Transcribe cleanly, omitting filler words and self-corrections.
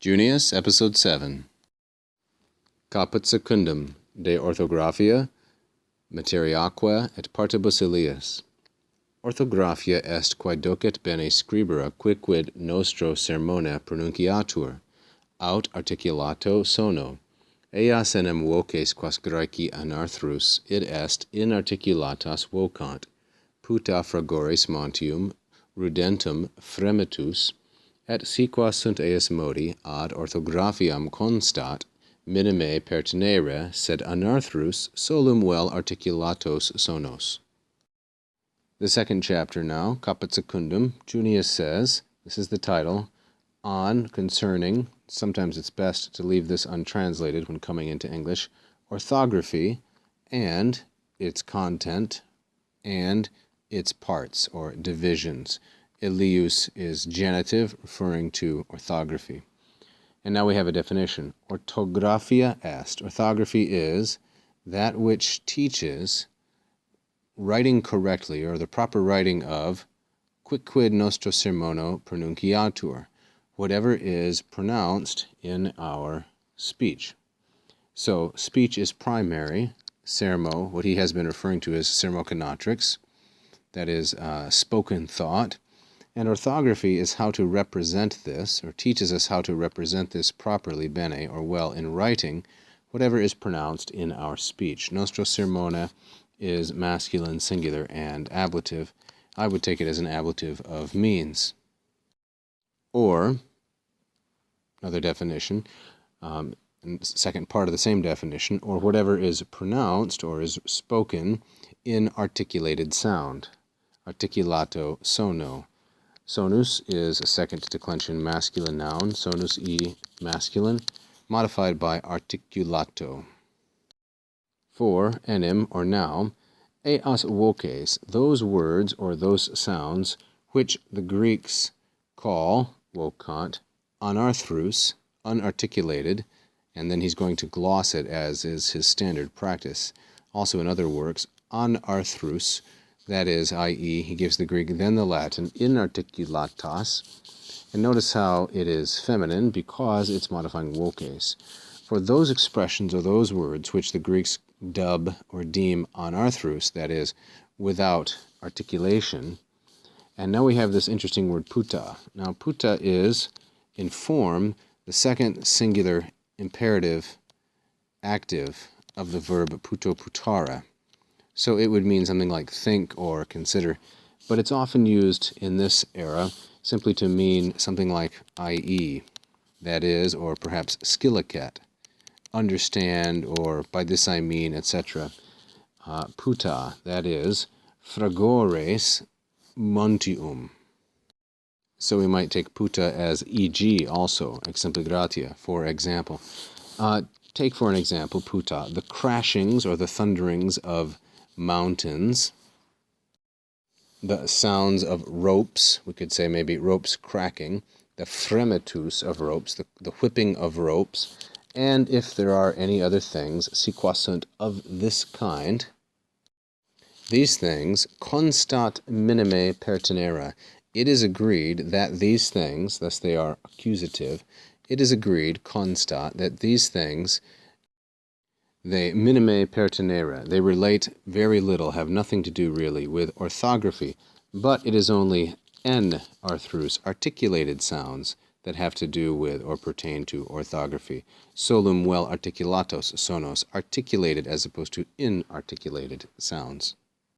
Junius, Episode 7. Caput secundum, de orthographia, materiaque et partibus Elias. Orthographia est quae docet bene scribere quicquid nostro sermone pronunciatur, aut articulato sono. Eas enim voces quas Graeci anarthrus id est inarticulatas vocant, puta fragores montium, rudentum fremitus, et si quas sunt eis modi ad orthographiam constat, minime pertinere, sed anarthrus solum vel articulatos sonos. The second chapter now, Caput secundum, Junius says, this is the title, concerning, sometimes it's best to leave this untranslated when coming into English, orthography and its content and its parts or divisions. Elius is genitive, referring to orthography. And now we have a definition. Orthographia est. Orthography is that which teaches writing correctly, or the proper writing of quicquid nostro sermono pronunciatur, whatever is pronounced in our speech. So speech is primary. Sermo, what he has been referring to as sermoconatrix, that is spoken thought. And orthography is how to represent this, or teaches us how to represent this properly, bene, or well, in writing, whatever is pronounced in our speech. Nostro sermone is masculine, singular, and ablative. I would take it as an ablative of means. Or, another definition, second part of the same definition, or whatever is pronounced or is spoken in articulated sound. Articulato sono. Sonus is a second declension masculine noun, sonus e masculine, modified by articulato. For enim, or now, eas voces, those words or those sounds which the Greeks call, vocant, anarthrus, unarticulated, and then he's going to gloss it as is his standard practice. Also in other works, anarthrus, that is, i.e., he gives the Greek, then the Latin, inarticulatas, and notice how it is feminine because it's modifying voces. For those expressions or those words which the Greeks dub or deem anarthrus, that is, without articulation, and now we have this interesting word puta. Now puta is, in form, the second singular imperative active of the verb puto putare. So it would mean something like think or consider, but it's often used in this era simply to mean something like i.e., that is, or perhaps skillicat, understand, or by this I mean, etc. Puta, that is, fragores montium. So we might take puta as e.g. also, exemple gratia, for example. Take for an example, puta, the crashings or the thunderings of mountains, the sounds of ropes, we could say maybe ropes cracking, the fremitus of ropes, the whipping of ropes, and if there are any other things, si quas sunt of this kind, these things, constat minime pertinere, it is agreed that these things, thus they are accusative, it is agreed, constat, that these things, they minime pertinere, they relate very little, have nothing to do really with orthography, but it is only arthrus, articulated sounds, that have to do with or pertain to orthography. Solum vel articulatos sonos, articulated as opposed to inarticulated sounds.